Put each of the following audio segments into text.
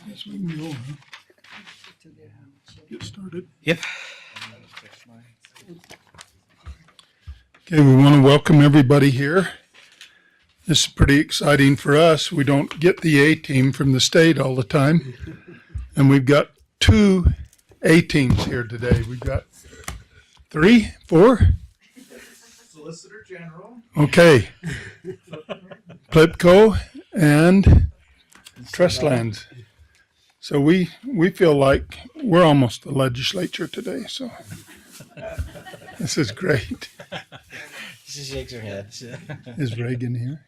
Yes, we can go, huh? Get started. Yep. Okay, we want to welcome everybody here. This is pretty exciting for us. We don't get the A team from the state all the time. And we've got two A teams here today. We've got 3, 4? Solicitor General. Okay. Plipco and Trust Lands. So we feel like we're almost the legislature today, so this is great. She shakes her head. Is Reagan here?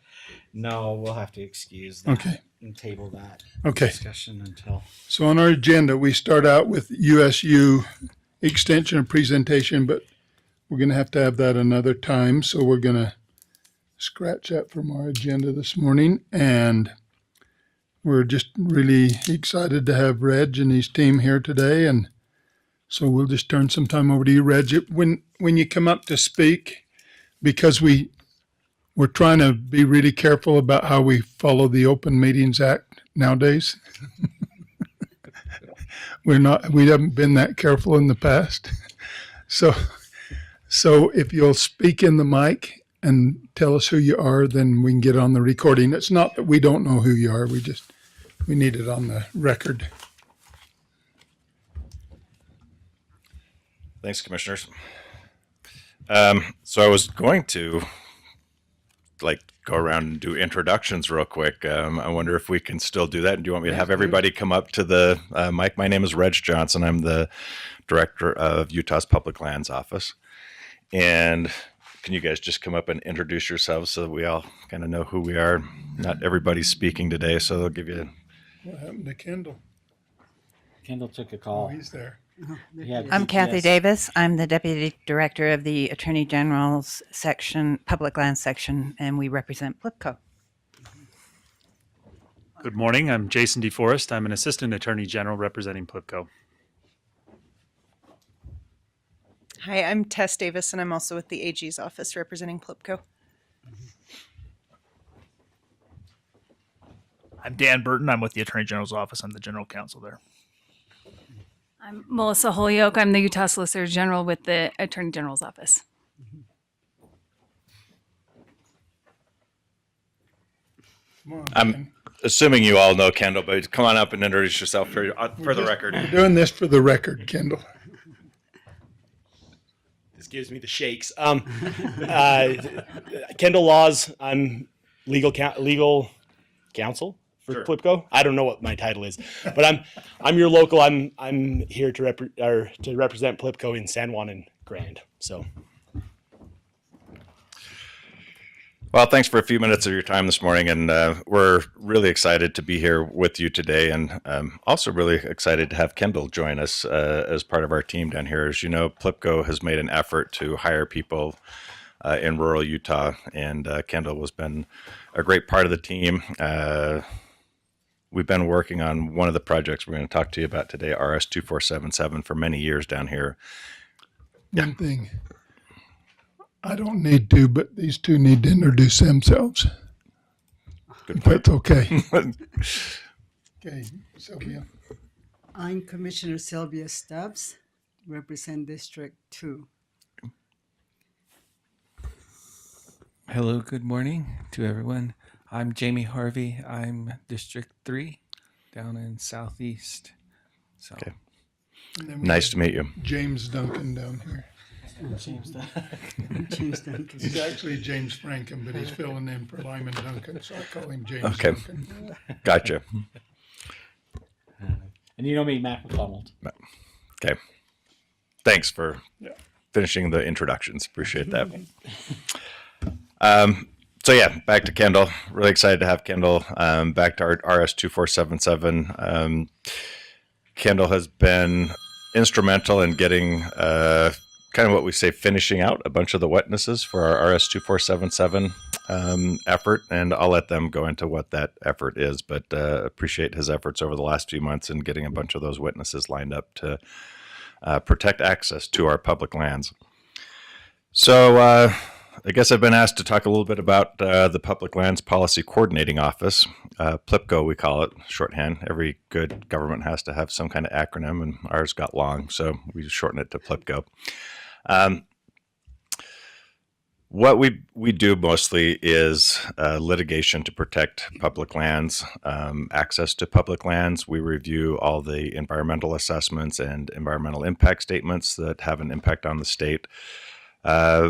No, we'll have to excuse that Okay. and table that Okay. discussion until. So on our agenda, we start out with USU extension and presentation, but we're going to have that another time. So we're going to scratch that from our agenda this morning. And we're just really excited to have Reg and his team here today. And so we'll just turn some time over to you, Reg. When you come up to speak, because we're trying to be really careful about how we follow the Open Meetings Act nowadays. We haven't been that careful in the past. So if you'll speak in the mic and tell us who you are, then we can get on the recording. It's not that we don't know who you are. We need it on the record. Thanks, commissioners. So I was going to go around and do introductions real quick. I wonder if we can still do that. Do you want me to have everybody come up to the mic? My name is Reg Johnson. I'm the director of Utah's Public Lands Office. And can you guys just come up and introduce yourselves so that we all kind of know who we are? Not everybody's speaking today, so they'll give you. What happened to Kendall? Kendall took a Oh, call. he's there. I'm Kathy Davis. I'm the Deputy Director of the Attorney General's section, Public Lands section, and we represent Plipco. Good morning. I'm Jason DeForest. I'm an Assistant Attorney General representing Plipco. Hi, I'm Tess Davis, and I'm also with the AG's office representing Plipco. I'm Dan Burton. I'm with the Attorney General's office. I'm the General Counsel there. I'm Melissa Holyoke. I'm the Utah Solicitor General with the Attorney General's office. Come on, I'm man. assuming you all know Kendall, but come on up and introduce yourself for the record. We're doing this for the record, Kendall. This gives me the shakes. Kendall Laws. I'm legal counsel for Sure. Plipco. I don't know what my title is, but I'm your local. I'm here to represent Plipco in San Juan and Grand. So. Well, thanks for a few minutes of your time this morning, and we're really excited to be here with you today, and also really excited to have Kendall join us as part of our team down here. As you know, Plipco has made an effort to hire people in rural Utah, and Kendall has been a great part of the team. We've been working on one of the projects we're going to talk to you about today, RS 2477, for many years down here. One thing. I don't need to, but these two need to introduce themselves. Good If point. that's okay. Okay, Sylvia. I'm Commissioner Sylvia Stubbs, represent District 2. Hello, good morning to everyone. I'm Jamie Harvey. I'm District 3 down in Southeast. So. Okay. And then we Nice have to meet you. James Duncan down here. James Duncan. He's actually James Franken, but he's filling in for Lyman Duncan, so I call him James Okay. Duncan. Gotcha. And you know me, Matt McDonald. Okay. Thanks for Yeah. finishing the introductions. Appreciate that. So yeah, back to Kendall. Really excited to have Kendall back to our RS 2477. Kendall has been instrumental in getting kind of what we say, finishing out a bunch of the wetnesses for our RS 2477 effort, and I'll let them go into what that effort is, but appreciate his efforts over the last few months in getting a bunch of those witnesses lined up to protect access to our public lands. So I guess I've been asked to talk a little bit about the Public Lands Policy Coordinating Office, PLIPCO, we call it shorthand. Every good government has to have some kind of acronym, and ours got long, so we just shorten it to PLIPCO. What we do mostly is litigation to protect public lands, access to public lands. We review all the environmental assessments and environmental impact statements that have an impact on the state.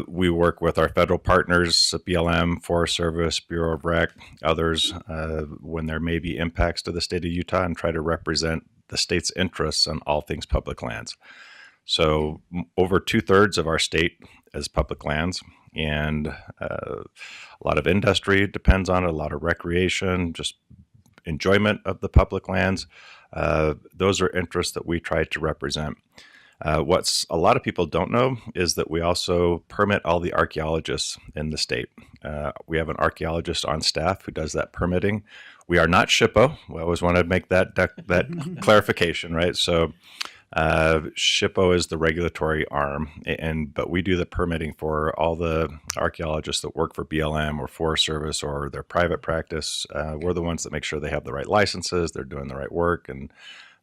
We work with our federal partners, BLM, Forest Service, Bureau of Rec, others, when there may be impacts to the state of Utah, and try to represent the state's interests on all things public lands. So over 2/3 of our state is public lands, and a lot of industry depends on it, a lot of recreation, just enjoyment of the public lands. Those are interests that we try to represent. What's a lot of people don't know is that we also permit all the archaeologists in the state. We have an archaeologist on staff who does that permitting. We are not SHPO. We always want to make that clarification, right? So SHPO is the regulatory arm, but we do the permitting for all the archaeologists that work for BLM or Forest Service or their private practice. We're the ones that make sure they have the right licenses, they're doing the right work, and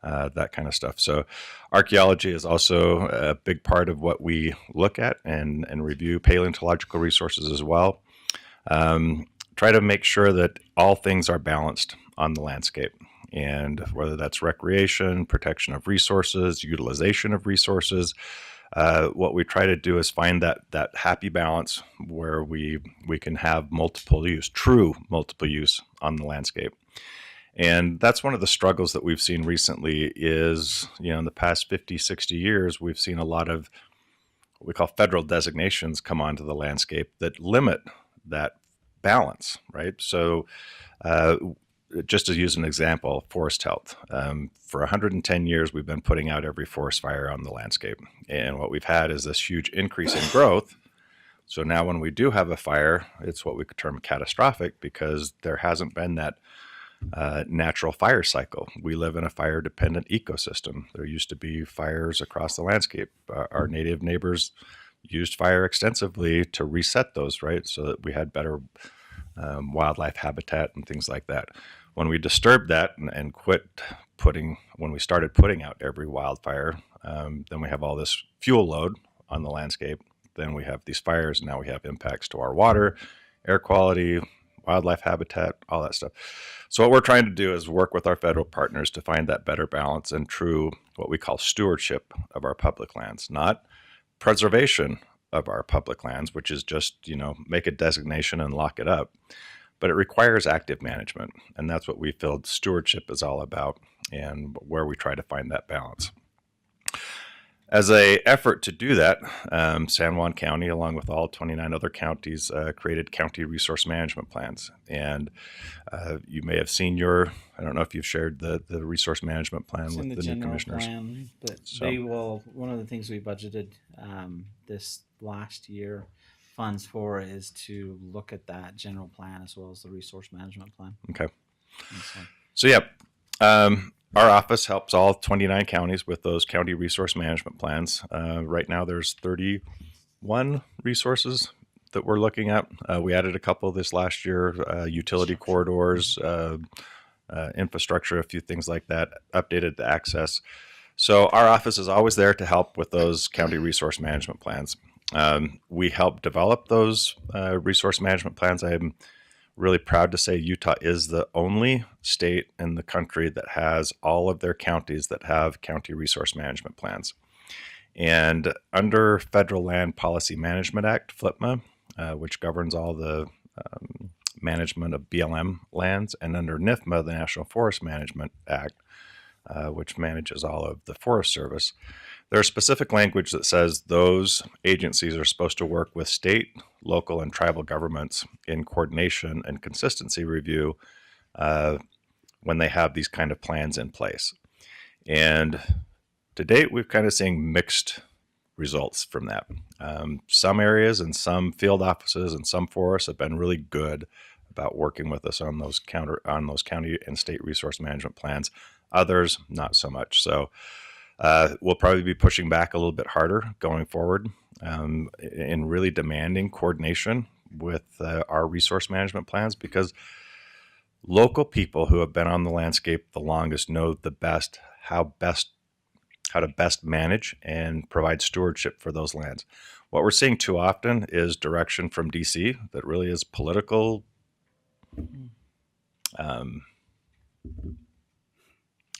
that kind of stuff. So archaeology is also a big part of what we look at and review. Paleontological resources as well. Try to make sure that all things are balanced on the landscape, and whether that's recreation, protection of resources, utilization of resources. What we try to do is find that happy balance where we can have multiple use, true multiple use on the landscape. And that's one of the struggles that we've seen recently is, in the past 50, 60 years, we've seen a lot of what we call federal designations come onto the landscape that limit that balance, right? So just to use an example, forest health. For 110 years, we've been putting out every forest fire on the landscape. And what we've had is this huge increase in growth. So now when we do have a fire, it's what we could term catastrophic because there hasn't been that natural fire cycle. We live in a fire-dependent ecosystem. There used to be fires across the landscape. Our native neighbors used fire extensively to reset those, right? So that we had better wildlife habitat and things like that. When we disturbed that and when we started putting out every wildfire, then we have all this fuel load on the landscape. Then we have these fires, and now we have impacts to our water, air quality, wildlife habitat, all that stuff. So what we're trying to do is work with our federal partners to find that better balance and true, what we call stewardship of our public lands, not preservation of our public lands, which is just, make a designation and lock it up. But it requires active management. And that's what we feel stewardship is all about and where we try to find that balance. As an effort to do that, San Juan County, along with all 29 other counties, created county resource management plans. And you may have seen I don't know if you've shared the resource management plan It's with in the new general commissioners. plan, but So- they will. One of the things we budgeted this last year funds for is to look at that general plan as well as the resource management plan. Okay. And so, So, yeah, our office helps all 29 counties with those county resource management plans. Right now, there's 31 resources that we're looking at. We added a couple this last year, utility corridors, infrastructure, a few things like that, updated the access. So our office is always there to help with those county resource management plans. We help develop those resource management plans. I'm really proud to say Utah is the only state in the country that has all of their counties that have county resource management plans. And under Federal Land Policy Management Act, FLPMA, which governs all the management of BLM lands, and under NIFMA, the National Forest Management Act, which manages all of the Forest Service, there's specific language that says those agencies are supposed to work with state, local, and tribal governments in coordination and consistency review when they have these kind of plans in place. And to date, we've kind of seen mixed results from that. Some areas and some field offices and some forests have been really good about working with us on those county and state resource management plans. Others, not so much. So We'll probably be pushing back a little bit harder going forward and really demanding coordination with our resource management plans, because local people who have been on the landscape the longest know the best how to best manage and provide stewardship for those lands. What we're seeing too often is direction from DC that really is political.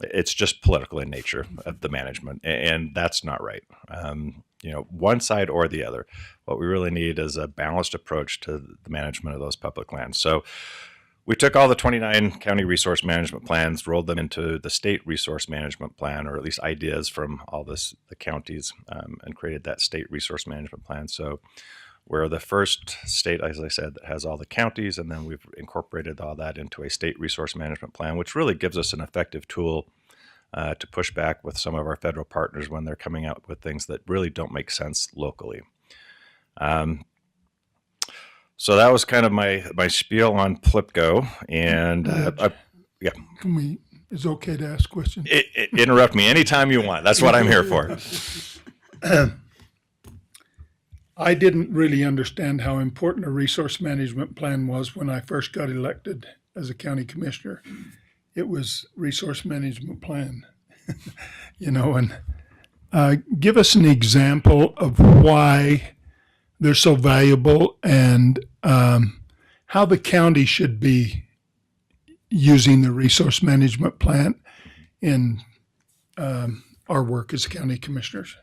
It's just political in nature of the management, and that's not right. One side or the other. What we really need is a balanced approach to the management of those public lands. So we took all the 29 county resource management plans, rolled them into the state resource management plan, or at least ideas from all the counties, and created that state resource management plan. So we're the first state, as I said, that has all the counties, and then we've incorporated all that into a state resource management plan, which really gives us an effective tool to push back with some of our federal partners when they're coming out with things that really don't make sense locally. So that was kind of my spiel on PLPCO, and yeah. Is it okay to ask questions? Interrupt me anytime you want. That's what I'm here for. I didn't really understand how important a resource management plan was when I first got elected as a county commissioner. It was resource management plan, and give us an example of why they're so valuable and how the county should be using the resource management plan in our work as county commissioners.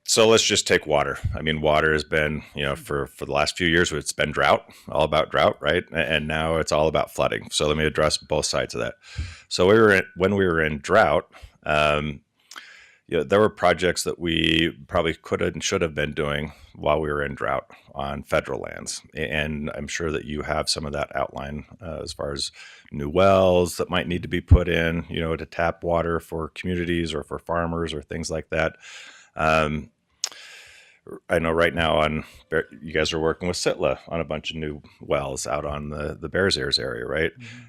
So let's just take water. I mean, water has been, for the last few years, it's been drought, all about drought, right? And now it's all about flooding. So let me address both sides of that. So when we were in drought, there were projects that we probably could and should have been doing while we were in drought on federal lands. And I'm sure that you have some of that outline as far as new wells that might need to be put in, to tap water for communities or for farmers or things like that. I know right now you guys are working with Sitla on a bunch of new wells out on the Bears Ears area, right? Mm-hmm.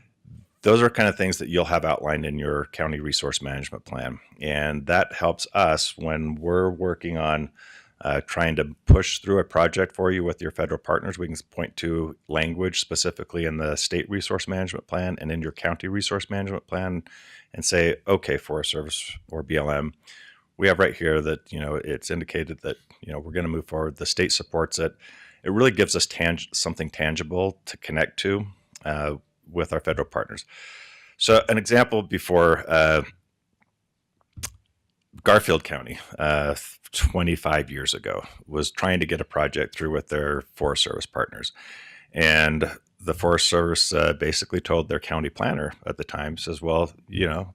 Those are kind of things that you'll have outlined in your county resource management plan. And that helps us when we're working on trying to push through a project for you with your federal partners. We can point to language specifically in the state resource management plan and in your county resource management plan and say, okay, Forest Service or BLM, we have right here that, it's indicated that, we're going to move forward. The state supports it. It really gives us something tangible to connect to with our federal partners. So an example before Garfield County, 25 years ago, was trying to get a project through with their Forest Service partners. And the Forest Service basically told their county planner at the time, says, well,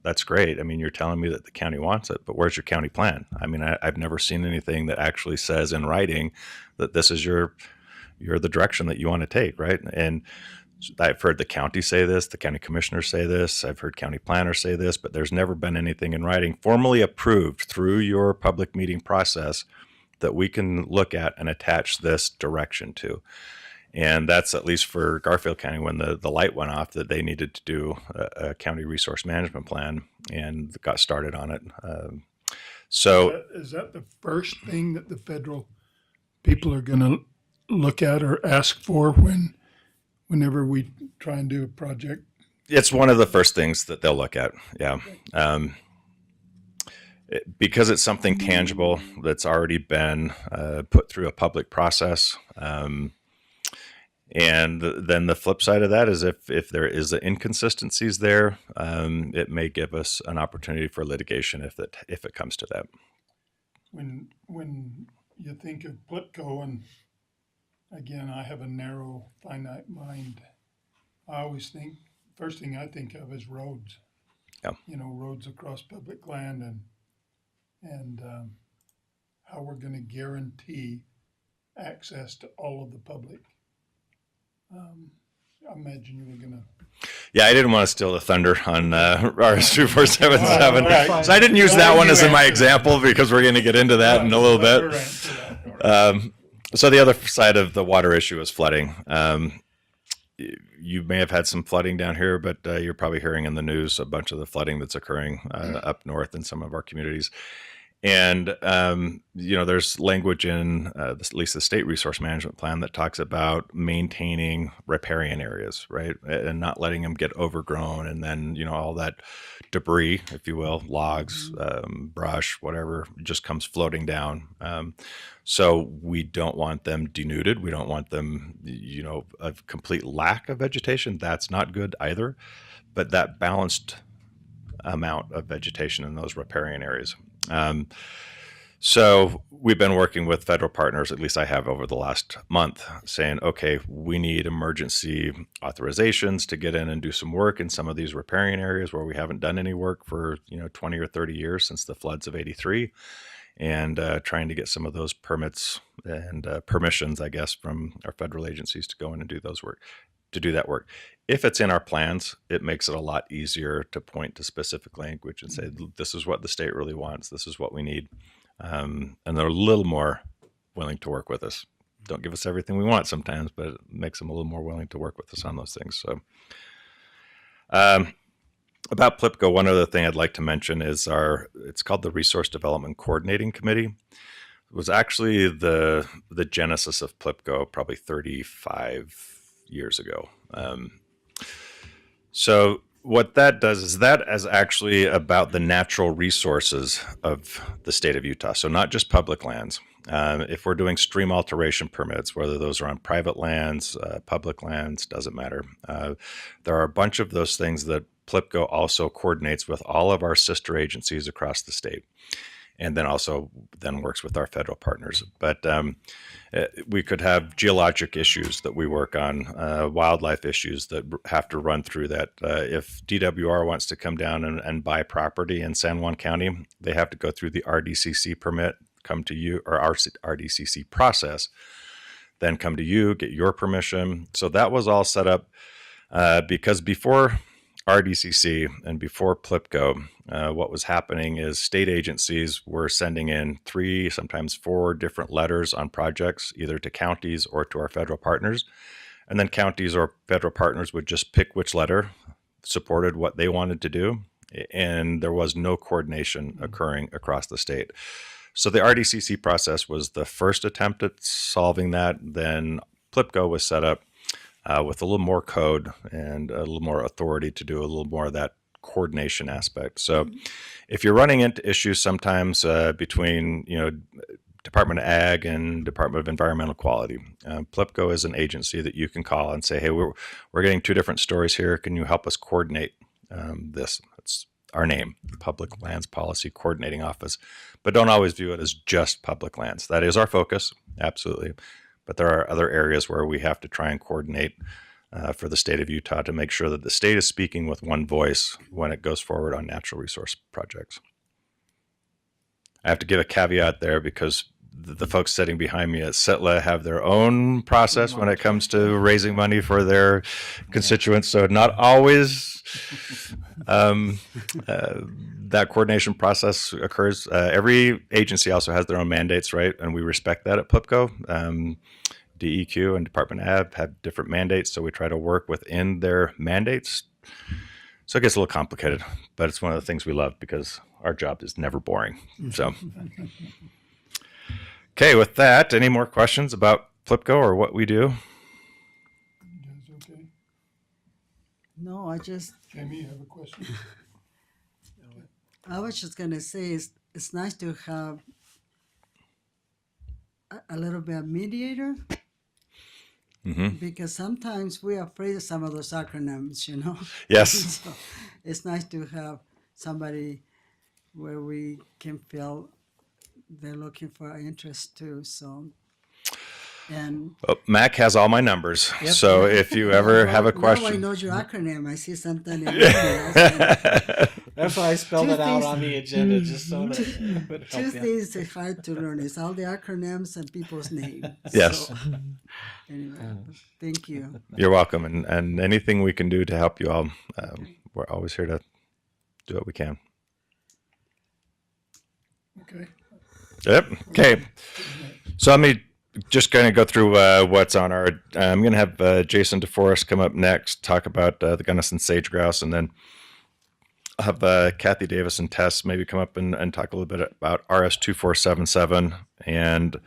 that's great. I mean, you're telling me that the county wants it, but where's your county plan? I mean, I've never seen anything that actually says in writing that this is you're the direction that you want to take, right? And I've heard the county say this, the county commissioners say this, I've heard county planners say this, but there's never been anything in writing formally approved through your public meeting process that we can look at and attach this direction to. And that's at least for Garfield County when the light went off that they needed to do a county resource management plan and got started on it. Is that the first thing that the federal people are going to look at or ask for whenever we try and do a project? It's one of the first things that they'll look at. Yeah. Because it's something tangible that's already been put through a public process. And then the flip side of that is if there is the inconsistencies there, it may give us an opportunity for litigation if it comes to that. When you think of PLPCO, and again, I have a narrow, finite mind, I always think, first thing I think of is roads. Yeah. Roads across public land and how we're going to guarantee access to all of the public. I imagine you were going to. Yeah, I didn't want to steal the thunder on RS-2477. So I didn't use that one as my example because we're going to get into that in a little bit. So the other side of the water issue is flooding. you may have had some flooding down here, but you're probably hearing in the news a bunch of the flooding that's occurring up north in some of our communities. And, there's language in at least the state resource management plan that talks about maintaining riparian areas, right? And not letting them get overgrown. And then, all that debris, if you will, logs, brush, whatever, just comes floating down. So we don't want them denuded. We don't want them, a complete lack of vegetation. That's not good either. But that balanced amount of vegetation in those riparian areas. So we've been working with federal partners, at least I have over the last month, saying, okay, we need emergency authorizations to get in and do some work in some of these riparian areas where we haven't done any work for 20 or 30 years since the floods of '83, and trying to get some of those permits and permissions, I guess, from our federal agencies to go in and do that work. If it's in our plans, it makes it a lot easier to point to specific language and say, this is what the state really wants. This is what we need. And they're a little more willing to work with us. Don't give us everything we want sometimes, but it makes them a little more willing to work with us on those things. So about PLPCO, one other thing I'd like to mention is it's called the Resource Development Coordinating Committee. It was actually the genesis of PLPCO probably 35 years ago. So what that does is that is actually about the natural resources of the state of Utah. So not just public lands. If we're doing stream alteration permits, whether those are on private lands, public lands, doesn't matter. There are a bunch of those things that PLPCO also coordinates with all of our sister agencies across the state. And then also works with our federal partners. But we could have geologic issues that we work on, wildlife issues that have to run through that. If DWR wants to come down and buy property in San Juan County, they have to go through the RDCC permit, come to you, or our RDCC process, then come to you, get your permission. So that was all set up because before RDCC and before PLPCO, what was happening is state agencies were sending in 3, sometimes 4 different letters on projects, either to counties or to our federal partners. And then counties or federal partners would just pick which letter supported what they wanted to do. And there was no coordination occurring across the state. So the RDCC process was the first attempt at solving that. Then PLPCO was set up with a little more code and a little more authority to do a little more of that coordination aspect. So if you're running into issues sometimes between, Department of Ag and Department of Environmental Quality, PLPCO is an agency that you can call and say, hey, we're getting 2 different stories here. Can you help us coordinate this? That's our name, Public Lands Policy Coordinating Office. But don't always view it as just public lands. That is our focus, absolutely. But there are other areas where we have to try and coordinate for the state of Utah to make sure that the state is speaking with one voice when it goes forward on natural resource projects. I have to give a caveat there because the folks sitting behind me at SITLA have their own process when it comes to raising money for their constituents. So not always that coordination process occurs. Every agency also has their own mandates, right? And we respect that at PLPCO. DEQ and Department of Ag have different mandates, so we try to work within their mandates. So it gets a little complicated, but it's one of the things we love because our job is never boring. So, okay, with that, any more questions about PLPCO or what we do? Okay. No, Jamie, you have a question? I was just gonna say it's nice to have a little bit of mediator. Mm-hmm. Because sometimes we're afraid of some of those acronyms, Yes. So it's nice to have somebody where we can feel they're looking for our interest too. So, and Well, Mac has all my numbers, Yep. so if you ever have a now I question. know your acronym. I see something in emails. That's why I spelled it out on the agenda, just so that it would help Two you. things are hard to learn. It's all the acronyms and people's names. Yes. So, anyway, thank you. You're welcome, and anything we can do to help you all, we're always here to do what we can. Okay. Yep. Okay. So let me just going to go through what's on our. I'm going to have Jason DeForest come up next, talk about the Gunnison sage grouse, and then I'll have Kathy Davis and Tess maybe come up and talk a little bit about RS-2477, and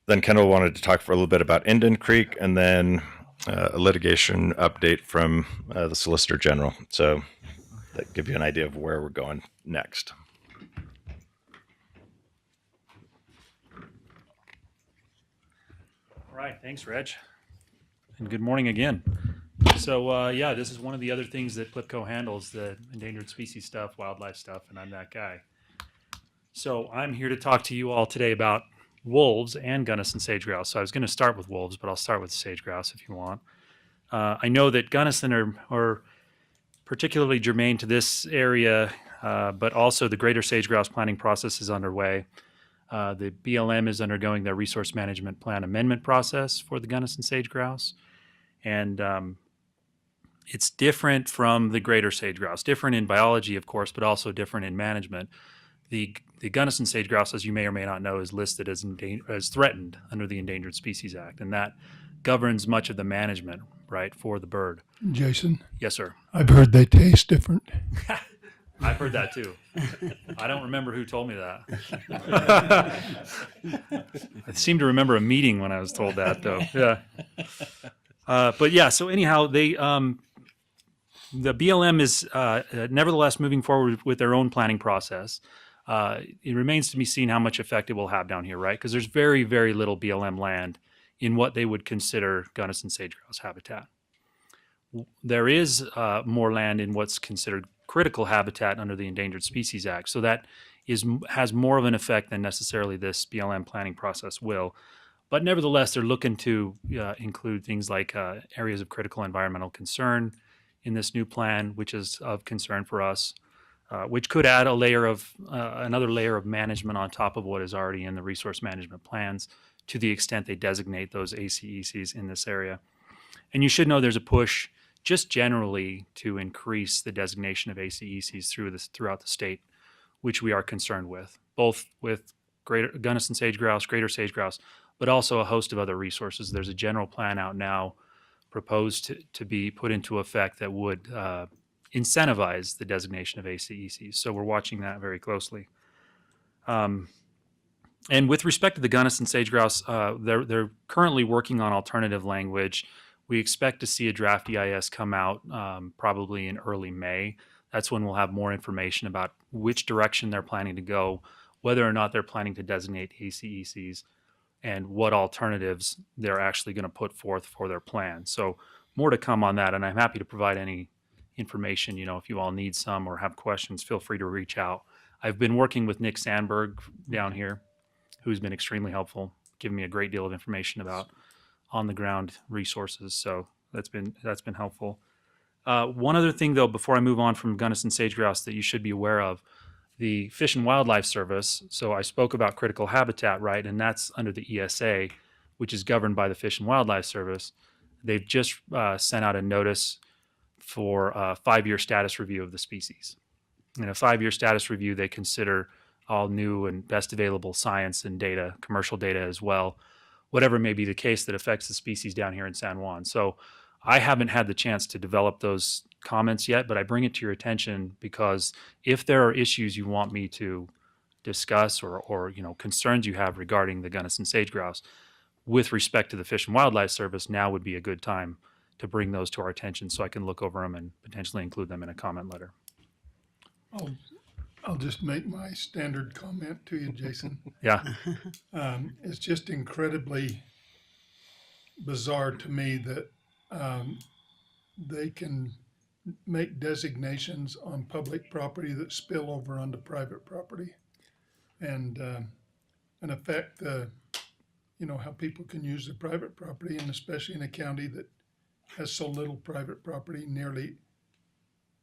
then Kendall wanted to talk for a little bit about Indian Creek, and then a litigation update from the Solicitor General. So that give you an idea of where we're going next. All right, thanks, Reg. And good morning again. So, yeah, this is one of the other things that Plipco handles, the endangered species stuff, wildlife stuff, and I'm that guy. So I'm here to talk to you all today about wolves and Gunnison sage grouse. So I was going to start with wolves, but I'll start with sage grouse if you want. I know that Gunnison are particularly germane to this area, but also the greater sage grouse planning process is underway. The BLM is undergoing their resource management plan amendment process for the Gunnison sage grouse. And it's different from the greater sage grouse, different in biology, of course, but also different in management. The Gunnison sage grouse, as you may or may not know, is listed as threatened under the Endangered Species Act, and that governs much of the management, right, for the bird. Jason, Yes, sir. I've heard they taste different. I've heard that too. I don't remember who told me that. I seem to remember a meeting when I was told that, though. Yeah. But yeah, so anyhow, the BLM is nevertheless moving forward with their own planning process. It remains to be seen how much effect it will have down here, right? Because there's very, very little BLM land in what they would consider Gunnison sage grouse habitat. There is more land in what's considered critical habitat under the Endangered Species Act. So that has more of an effect than necessarily this BLM planning process will. But nevertheless, they're looking to include things like areas of critical environmental concern in this new plan, which is of concern for us, which could add another layer of management on top of what is already in the resource management plans to the extent they designate those ACECs in this area. And you should know there's a push just generally to increase the designation of ACECs throughout the state, which we are concerned with, both with greater Gunnison sage grouse, greater sage grouse, but also a host of other resources. There's a general plan out now proposed to be put into effect that would incentivize the designation of ACECs. So we're watching that very closely. And with respect to the Gunnison sage grouse, they're currently working on alternative language. We expect to see a draft EIS come out probably in early May. That's when we'll have more information about which direction they're planning to go, whether or not they're planning to designate ACECs, and what alternatives they're actually going to put forth for their plan. So more to come on that, and I'm happy to provide any information. If you all need some or have questions, feel free to reach out. I've been working with Nick Sandberg down here, who's been extremely helpful, giving me a great deal of information about on-the-ground resources. So that's been helpful. One other thing, though, before I move on from Gunnison sage grouse that you should be aware of, the Fish and Wildlife Service. So I spoke about critical habitat, right? And that's under the ESA, which is governed by the Fish and Wildlife Service. They've just sent out a notice for a 5-year status review of the species. In a 5-year status review, they consider all new and best available science and data, commercial data as well, whatever may be the case that affects the species down here in San Juan. So I haven't had the chance to develop those comments yet, but I bring it to your attention because if there are issues you want me to discuss or concerns you have regarding the Gunnison sage grouse with respect to the Fish and Wildlife Service, now would be a good time to bring those to our attention so I can look over them and potentially include them in a comment letter. I'll just make my standard comment to you, Jason. Yeah. It's just incredibly bizarre to me that they can make designations on public property that spill over onto private property and affect how people can use their private property, and especially in a county that has so little private property. Nearly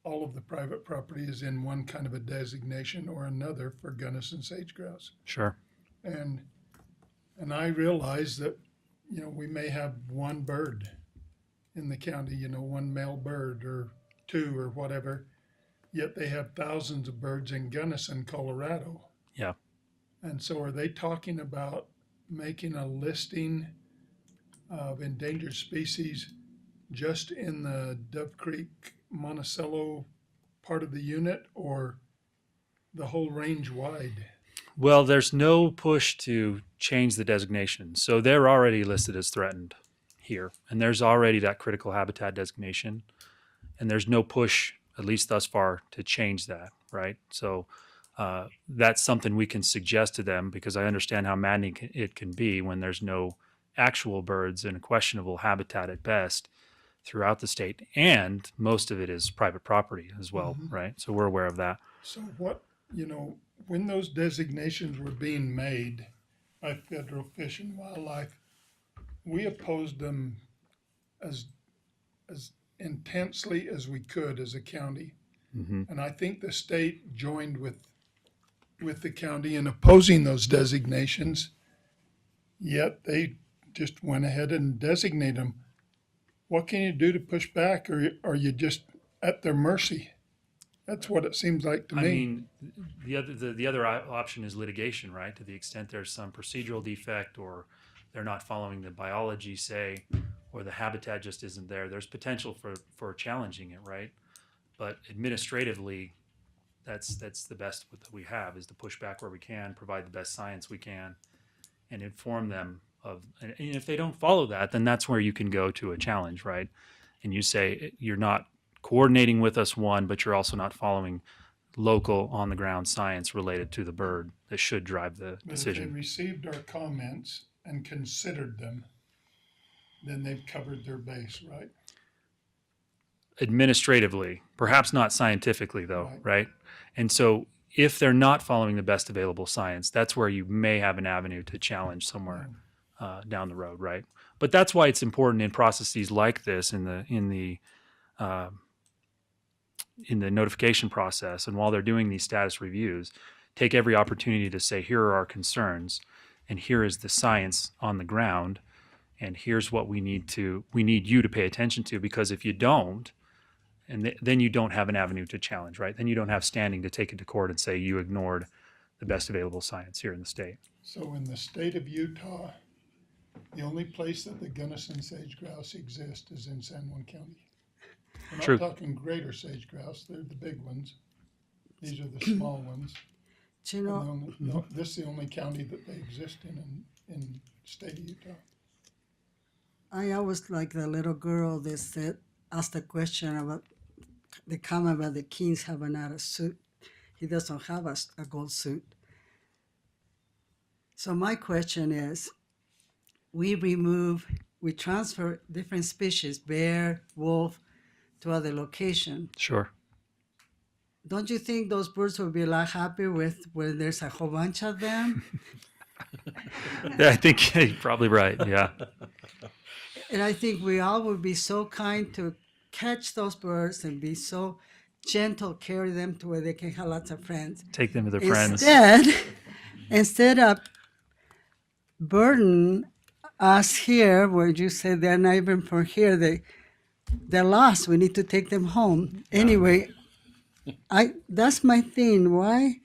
all of the private property is in one kind of a designation or another for Gunnison sage grouse. Sure. And I realize that, we may have one bird in the county, one male bird or two or whatever, yet they have thousands of birds in Gunnison, Colorado. Yeah. And so are they talking about making a listing of endangered species just in the Dove Creek, Monticello part of the unit, or the whole range wide? Well, there's no push to change the designation. So they're already listed as threatened here, and there's already that critical habitat designation, and there's no push, at least thus far, to change that, right? So that's something we can suggest to them, because I understand how maddening it can be when there's no actual birds in a questionable habitat at best throughout the state, and most of it is private property as well, right? So we're aware of that. So what, when those designations were being made by Federal Fish and Wildlife, we opposed them as intensely as we could as a county. And I think the state joined with the county in opposing those designations, yet they just went ahead and designated them. What can you do to push back, or are you just at their mercy? That's what it seems like to me. I mean, the other option is litigation, right? To the extent there's some procedural defect, or they're not following the biology, say, or the habitat just isn't there. There's potential for challenging it, right? But administratively, that's the best that we have, is to push back where we can, provide the best science we can, and inform them of. And if they don't follow that, then that's where you can go to a challenge, right? And you say you're not coordinating with us, one, but you're also not following local on the ground science related to the bird that should drive the But if they decision. received our comments and considered them, then they've covered their base, right? Administratively, perhaps not scientifically, though, right? And so if they're not following the best available science, that's where you may have an avenue to challenge somewhere down the road, right? But that's why it's important in processes like this, in the notification process, and while they're doing these status reviews, take every opportunity to say, here are our concerns, and here is the science on the ground, and here's what we need you to pay attention to, because if you don't, and then you don't have an avenue to challenge, right? Then you don't have standing to take it to court and say you ignored the best available science here in the state. So in the state of Utah, the only place that the Gunnison sage grouse exist is in San Juan County. We're not True. talking greater sage grouse, they're the big ones. These are the small ones. Do you know, And this is the only county that they exist in the state of Utah. I always like the little girl that asked the question about the comment about the kings having not a suit. He doesn't have a gold suit. So my question is, we transfer different species, bear, wolf, to other location. Sure. Don't you think those birds would be a lot happier when there's a whole bunch of them? Yeah, I think you're probably right. Yeah. And I think we all would be so kind to catch those birds and be so gentle, carry them to where they can have lots of friends. Take them to their friends. Instead of burden us here, where you say they're not even from here, they're lost. We need to take them home. Anyway, that's my thing. Why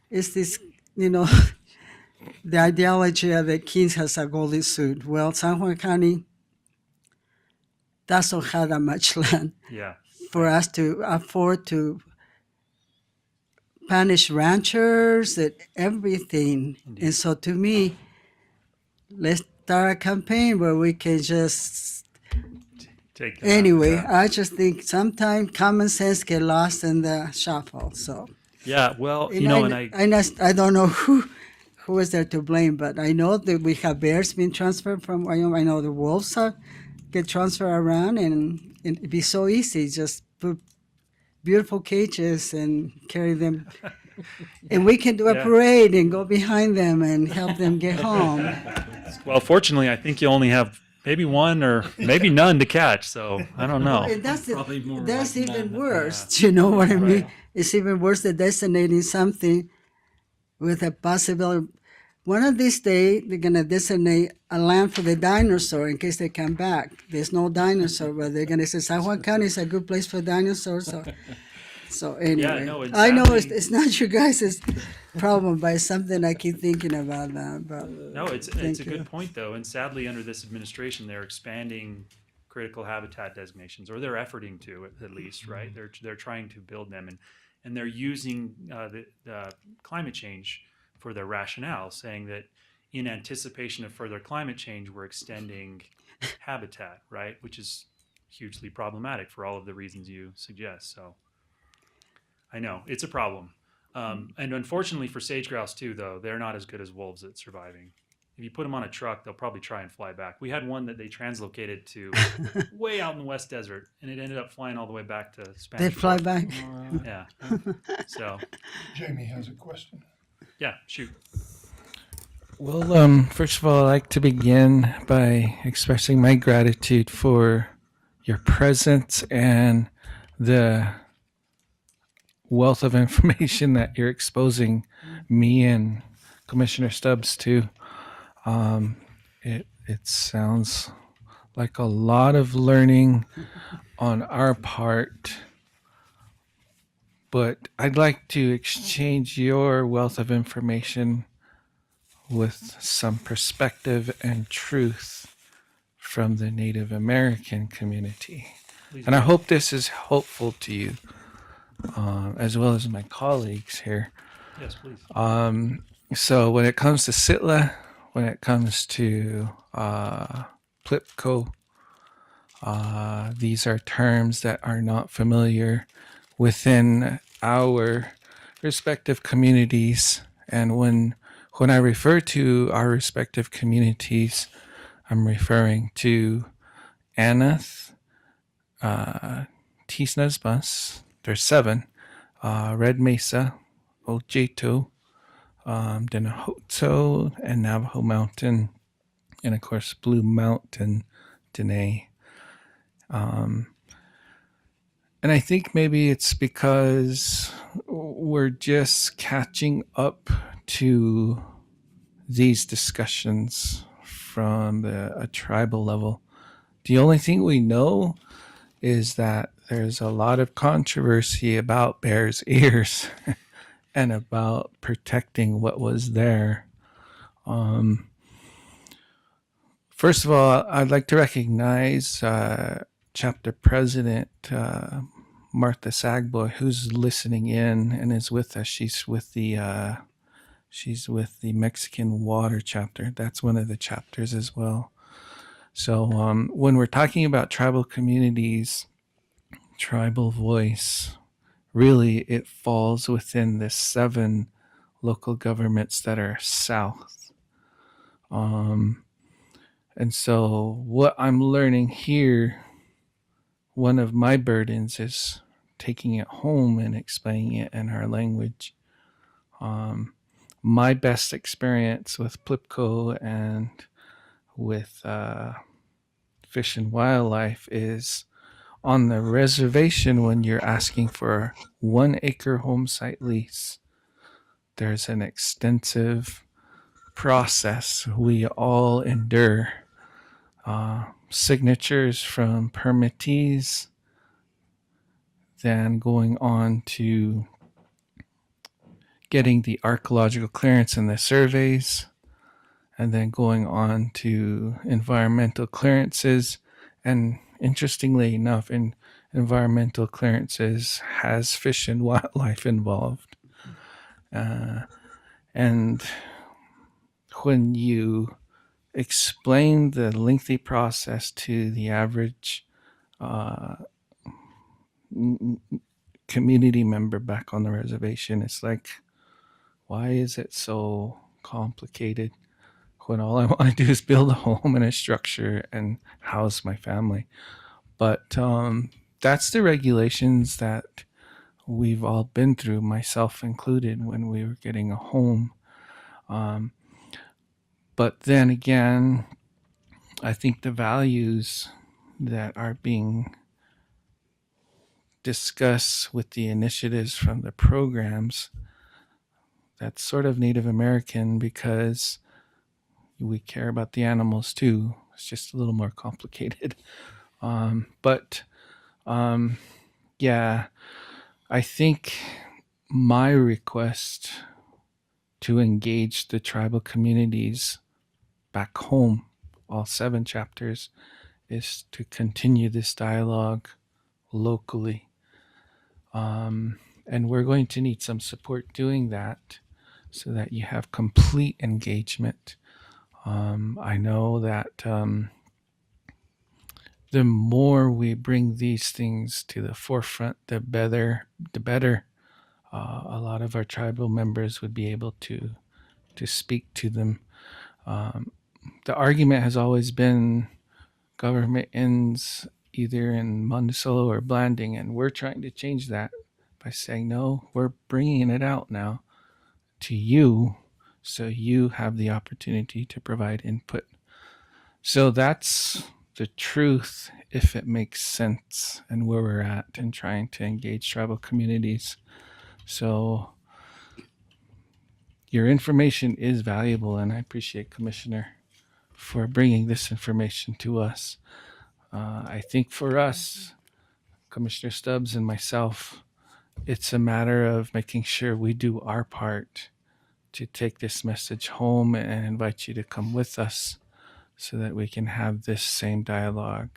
is this, the ideology of the kings has a golden suit? Well, San Juan County doesn't have that much land Yeah. for us to afford to punish ranchers and everything. Indeed. And so to me, let's start a campaign where we can just, Take them out. anyway, Yeah. I just think sometimes common sense get lost in the shuffle. So, Yeah. Well, I don't know who is there to blame, but I know that we have bears being transferred from Wyoming. I know the wolves get transferred around, and it'd be so easy. Just put beautiful cages and carry them. And we can do a Yeah. parade and go behind them and help them get home. Well, fortunately, I think you only have maybe one or maybe none to catch. So I don't know. And that's even worse. Yeah. Do you know what I mean? Right. It's even worse than designating something with a possibility. One of these days, they're going to designate a land for the dinosaur in case they come back. There's no dinosaur, but they're going to say San Juan County is a good place for dinosaurs. So So anyway, no, and I know sadly- it's not you guys' problem, but it's something I keep thinking about now. But No, it's thank a you. good point though, and sadly, under this administration, they're expanding critical habitat designations, or they're efforting to at least, right? They're trying to build them, and they're using the climate change for their rationale, saying that in anticipation of further climate change, we're extending habitat, right? Which is hugely problematic for all of the reasons you suggest. So I know it's a problem. And unfortunately for sage grouse too, though, they're not as good as wolves at surviving. If you put them on a truck, they'll probably try and fly back. We had one that they translocated to way out in the West Desert, and it ended up flying all the way back to Spanish. They fly Fork. back. Yeah. So, Jamie has a question. yeah, shoot. Well, first of all, I'd like to begin by expressing my gratitude for your presence and the wealth of information that you're exposing me and Commissioner Stubbs to. It sounds like a lot of learning on our part, but I'd like to exchange your wealth of information with some perspective and truth from the Native American community. Please And I do. hope this is helpful to you, as well as my colleagues here. Yes, please. So when it comes to SITLA, when it comes to PLIPCO, these are terms that are not familiar within our respective communities. And when I refer to our respective communities, I'm referring to Anath, Tisnasbus, there's 7, Red Mesa, Ojeto, Denahoto, and Navajo Mountain, and of course Blue Mountain, Dene. And I think maybe it's because we're just catching up to these discussions from a tribal level. The only thing we know is that there's a lot of controversy about bears' ears and about protecting what was there. First of all, I'd like to recognize chapter president Martha Sagboy, who's listening in and is with us. She's with the Mexican Water chapter. That's one of the chapters as well. So when we're talking about tribal communities, tribal voice, really it falls within the 7 local governments that are south. And so what I'm learning here, one of my burdens is taking it home and explaining it in our language. My best experience with PLIPCO and with Fish and Wildlife is on the reservation when you're asking for a 1 acre home site lease. There's an extensive process we all endure. Signatures from permittees, then going on to getting the archaeological clearance and the surveys, and then going on to environmental clearances. And interestingly enough, in environmental clearances has Fish and Wildlife involved. And when you explain the lengthy process to the average community member back on the reservation, it's like, why is it so complicated when all I want to do is build a home and a structure and house my family? But that's the regulations that we've all been through, myself included, when we were getting a home. But then again, I think the values that are being discussed with the initiatives from the programs, that's sort of Native American because we care about the animals too. It's just a little more complicated. Yeah, I think my request to engage the tribal communities back home, all 7 chapters, is to continue this dialogue locally. And we're going to need some support doing that so that you have complete engagement. I know that the more we bring these things to the forefront, the better. A lot of our tribal members would be able to speak to them. The argument has always been government ends either in Monticello or Blanding, and we're trying to change that by saying, no, we're bringing it out now to you so you have the opportunity to provide input. So that's the truth, if it makes sense, and where we're at in trying to engage tribal communities. So your information is valuable, and I appreciate Commissioner for bringing this information to us. I think for us, Commissioner Stubbs and myself, it's a matter of making sure we do our part to take this message home and invite you to come with us so that we can have this same dialogue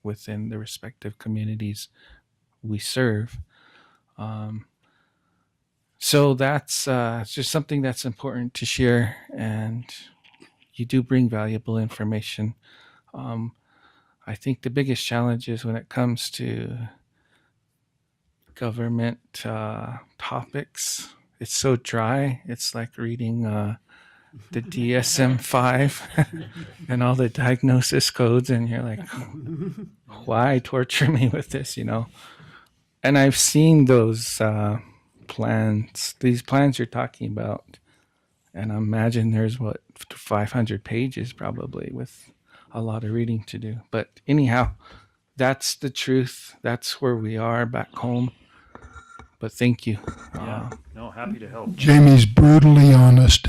within the respective communities we serve. So that's just something that's important to share, and you do bring valuable information. I think the biggest challenge is when it comes to government topics. It's so dry. It's like reading the DSM-5 and all the diagnosis codes, and you're like, why torture me with this, And I've seen those plans, these plans you're talking about, and I imagine there's 500 pages probably with a lot of reading to do. But anyhow, that's the truth. That's where we are back home. But thank you. Yeah, no, happy to help. Jamie's brutally honest.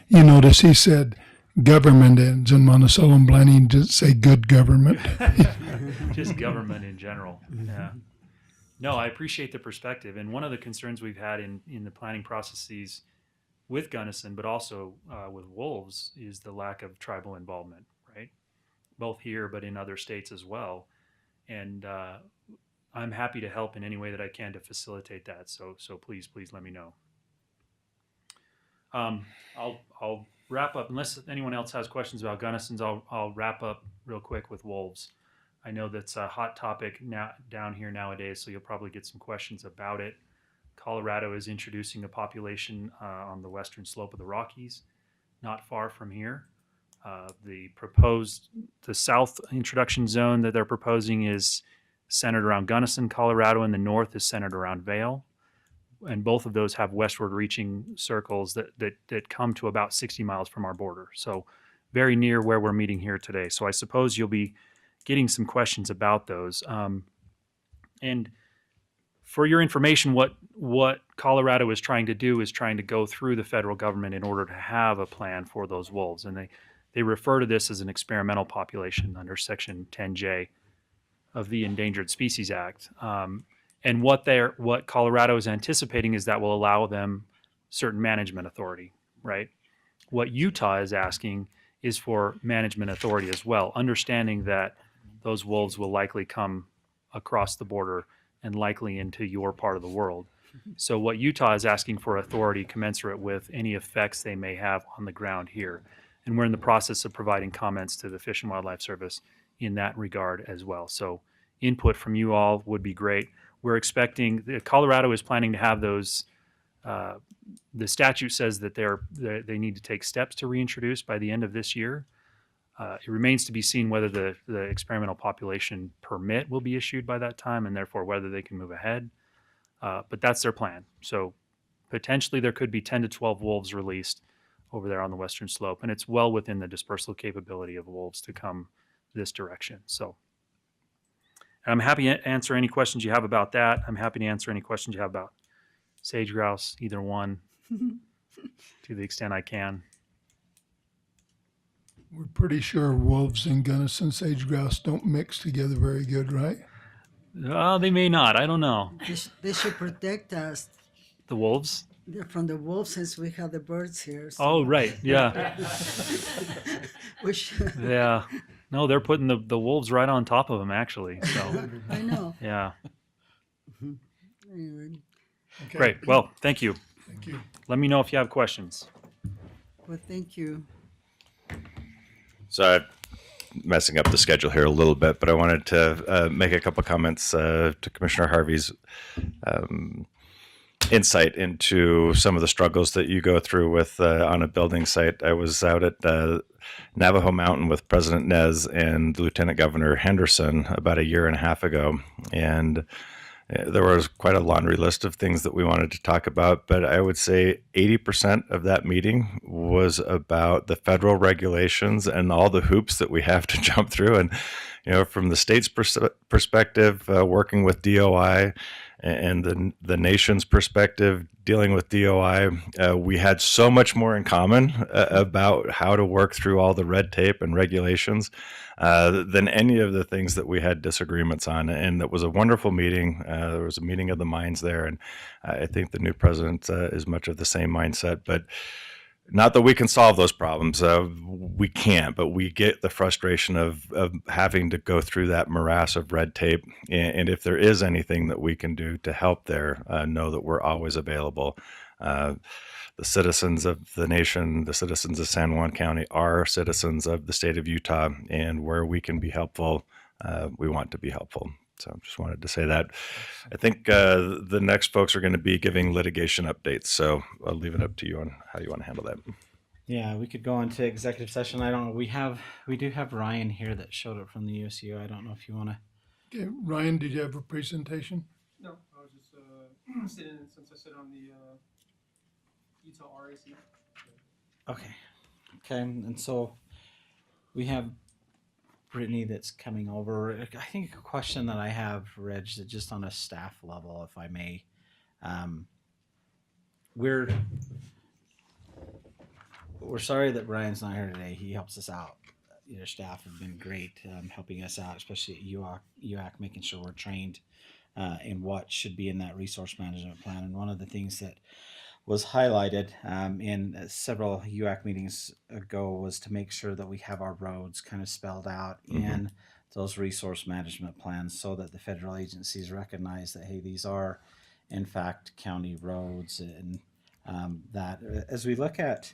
You notice he said government ends in Monticello and Blanding. He didn't say good government. Just government in general. Yeah. No, I appreciate the perspective. And one of the concerns we've had in the planning processes with Gunnison, but also with wolves, is the lack of tribal involvement, right? Both here, but in other states as well. And I'm happy to help in any way that I can to facilitate that. So please let me know. I'll wrap up, unless anyone else has questions about Gunnison's. I'll wrap up real quick with wolves. I know that's a hot topic now down here nowadays, so you'll probably get some questions about it. Colorado is introducing a population on the western slope of the Rockies, not far from here. The south introduction zone that they're proposing is centered around Gunnison, Colorado, and the north is centered around Vail. And both of those have westward reaching circles that come to about 60 miles from our border. So very near where we're meeting here today. So I suppose you'll be getting some questions about those. And for your information, what Colorado is trying to do is trying to go through the federal government in order to have a plan for those wolves. And they refer to this as an experimental population under Section 10J of the Endangered Species Act. And what Colorado is anticipating is that will allow them certain management authority, right? What Utah is asking is for management authority as well, understanding that those wolves will likely come across the border and likely into your part of the world. So what Utah is asking for authority commensurate with any effects they may have on the ground here. And we're in the process of providing comments to the Fish and Wildlife Service in that regard as well. So input from you all would be great. We're expecting, Colorado is planning to have those, the statute says that they need to take steps to reintroduce by the end of this year. It remains to be seen whether the experimental population permit will be issued by that time, and therefore whether they can move ahead. But that's their plan. So potentially there could be 10 to 12 wolves released over there on the western slope, and it's well within the dispersal capability of wolves to come this direction. So I'm happy to answer any questions you have about that. I'm happy to answer any questions you have about sage grouse, either one, to the extent I can. We're pretty sure wolves and Gunnison sage grouse don't mix together very good, right? They may not. I don't know. They should protect us The wolves? from the wolves since we have the birds here. So Oh, right. Yeah. we should, Yeah. No, they're putting the wolves right on top of them, actually. So, I know. yeah. Anyway, Okay. Great. Well, thank you. Thank you. Let me know if you have questions. well, thank you. So I'm messing up the schedule here a little bit, but I wanted to make a couple comments to Commissioner Harvey's insight into some of the struggles that you go through with on a building site. I was out at Navajo Mountain with President Nez and Lieutenant Governor Henderson about a year and a half ago, and there was quite a laundry list of things that we wanted to talk about, but I would say 80% of that meeting was about the federal regulations and all the hoops that we have to jump through. And, from the state's perspective, working with DOI, and the nation's perspective, dealing with DOI, we had so much more in common about how to work through all the red tape and regulations than any of the things that we had disagreements on. And it was a wonderful meeting. There was a meeting of the minds there. And I think the new president is much of the same mindset. But not that we can solve those problems. We can't, but we get the frustration of having to go through that morass of red tape. And if there is anything that we can do to help there, know that we're always available. The citizens of the nation, the citizens of San Juan County are citizens of the state of Utah, and where we can be helpful, we want to be helpful. So just wanted to say that. I think the next folks are going to be giving litigation updates. So I'll leave it up to you on how you want to handle that. Yeah, we could go into executive session. I don't know. We do have Ryan here that showed up from the USU. I don't know if you want to. Okay, Ryan, did you have a presentation? No, I was just sitting since I sit on the Utah RAC. Okay, and so we have Brittany that's coming over. I think a question that I have, Reg, that just on a staff level, if I may, we're sorry that Brian's not here today. He helps us out. Your staff have been great helping us out, especially at UAC, making sure we're trained in what should be in that resource management plan. And one of the things that was highlighted in several UAC meetings ago was to make sure that we have our roads kind of spelled out in those resource management plans so that the federal agencies recognize that, hey, these are in fact county roads. And that as we look at,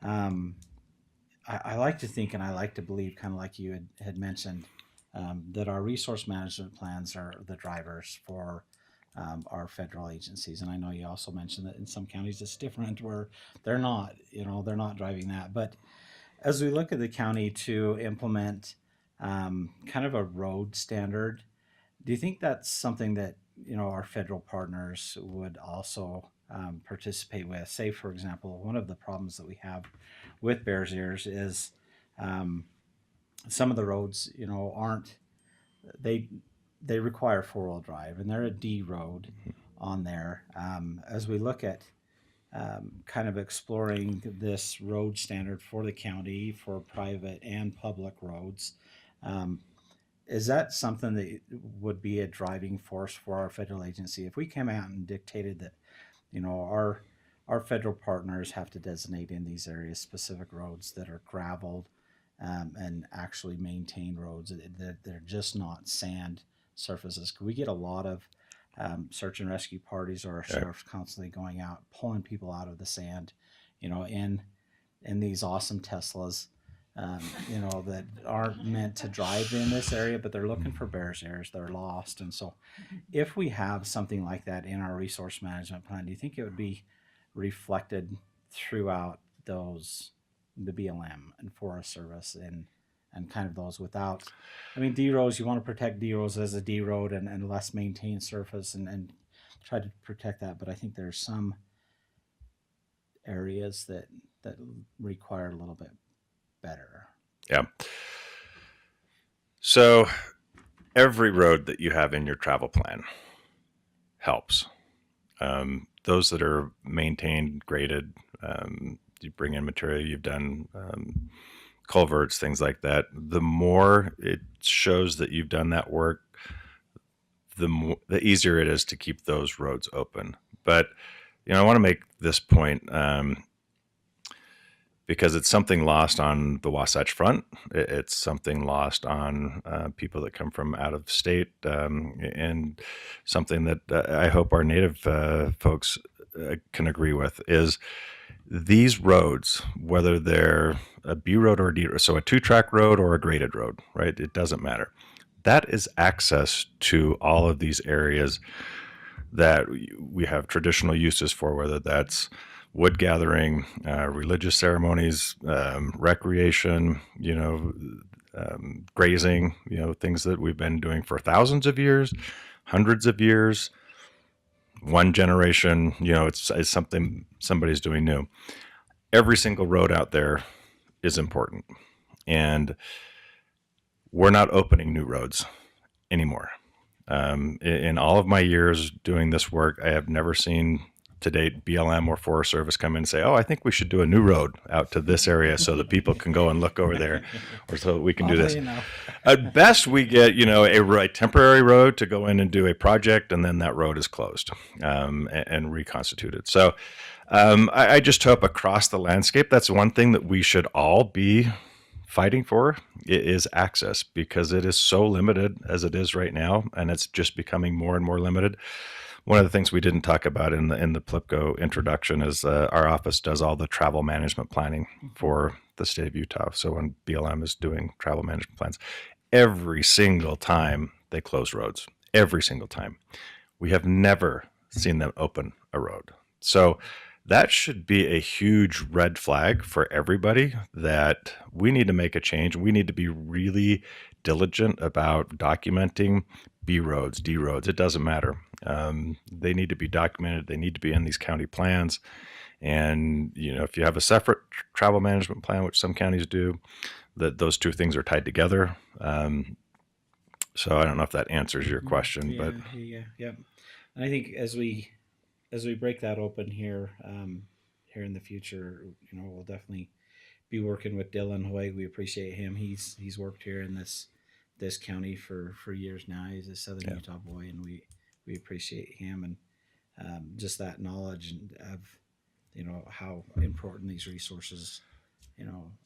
I like to think and I like to believe, kind of like you had mentioned, that our resource management plans are the drivers for our federal agencies. And I know you also mentioned that in some counties it's different where they're not driving that. But as we look at the county to implement kind of a road standard, do you think that's something that, our federal partners would also participate with? Say, for example, one of the problems that we have with Bears Ears is some of the roads, aren't, they require four-wheel drive, and they're a D road on there. As we look at kind of exploring this road standard for the county for private and public roads, is that something that would be a driving force for our federal agency? If we came out and dictated that, our federal partners have to designate in these areas specific roads that are graveled and actually maintained roads, that they're just not sand surfaces. Could we get a lot of search and rescue parties or our sheriffs constantly going out, pulling people out of the sand, in these awesome Teslas, that aren't meant to drive in this area, but they're looking for Bears Ears. They're lost. And so if we have something like that in our resource management plan, do you think it would be reflected throughout the BLM and Forest Service and kind of those without, D roads, you want to protect D roads as a D road and less maintained surface and try to protect that. But I think there's some areas that require a little bit better. Yeah. So every road that you have in your travel plan helps. Those that are maintained, graded, you bring in material, you've done culverts, things like that. The more it shows that you've done that work, the easier it is to keep those roads open. But I want to make this point because it's something lost on the Wasatch Front. It's something lost on people that come from out of state, and something that I hope our native folks can agree with is these roads, whether they're a B road or a D road, so a 2-track road or a graded road, right? It doesn't matter. That is access to all of these areas that we have traditional uses for, whether that's wood gathering, religious ceremonies, recreation, grazing, things that we've been doing for thousands of years, hundreds of years, one generation, it's something somebody's doing new. Every single road out there is important. And we're not opening new roads anymore. In all of my years doing this work, I have never seen to date BLM or Forest Service come in and say, "Oh, I think we should do a new road out to this area so that people can go and look over there, or so that we can do this." At best, we get a temporary road to go in and do a project, and then that road is closed and reconstituted. So I just hope across the landscape, that's one thing that we should all be fighting for, is access, because it is so limited as it is right now, and it's just becoming more and more limited. One of the things we didn't talk about in the PLPCO introduction is our office does all the travel management planning for the state of Utah. So when BLM is doing travel management plans, every single time they close roads, every single time. We have never seen them open a road. So that should be a huge red flag for everybody that we need to make a change. We need to be really diligent about documenting B roads, D roads. It doesn't matter. They need to be documented. They need to be in these county plans. And, if you have a separate travel management plan, which some counties do, that those two things are tied together. So I don't know if that answers your question, but yeah. And I think as we break that open here, here in the future, we'll definitely be working with Dylan Hoy. We appreciate him. He's worked here in this county for years now. He's a Southern Utah boy, and we appreciate him and just that knowledge of how important these resources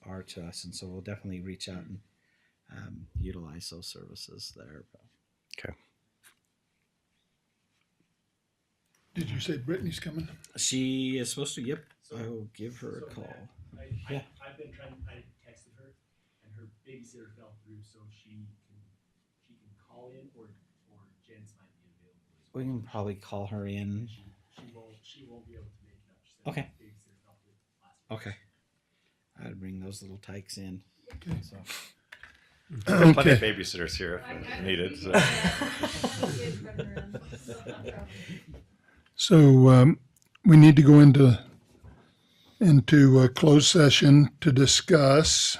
are to us. And so we'll definitely reach out and utilize those services there. okay. Did you say Brittany's coming? She is supposed to. Yep. So, I will give her a call. I've been trying. I texted her, and her babysitter fell through, so she can call in, or Jen's might be available. We can probably call her in. She won't be able to make it up. She said Okay. the babysitter fell through last week. Okay. I'd bring those little tykes in. Okay. So. Plenty of Okay. babysitters here if needed. So we need to go into a closed session to discuss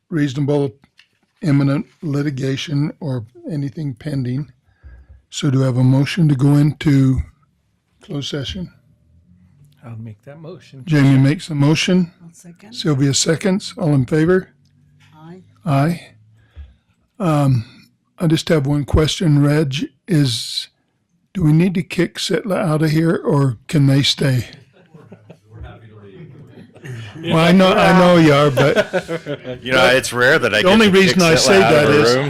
reasonable imminent litigation or anything pending. So do I have a motion to go into closed session? I'll make that motion. Jamie makes the motion. One second. Sylvia seconds. All in favor? Aye. Aye. I just have one question, Reg. Do we need to kick Sitla out of here, or can they stay? Well, I know you are, but it's rare that I the get only to reason kick I Sitla say out of that a is room.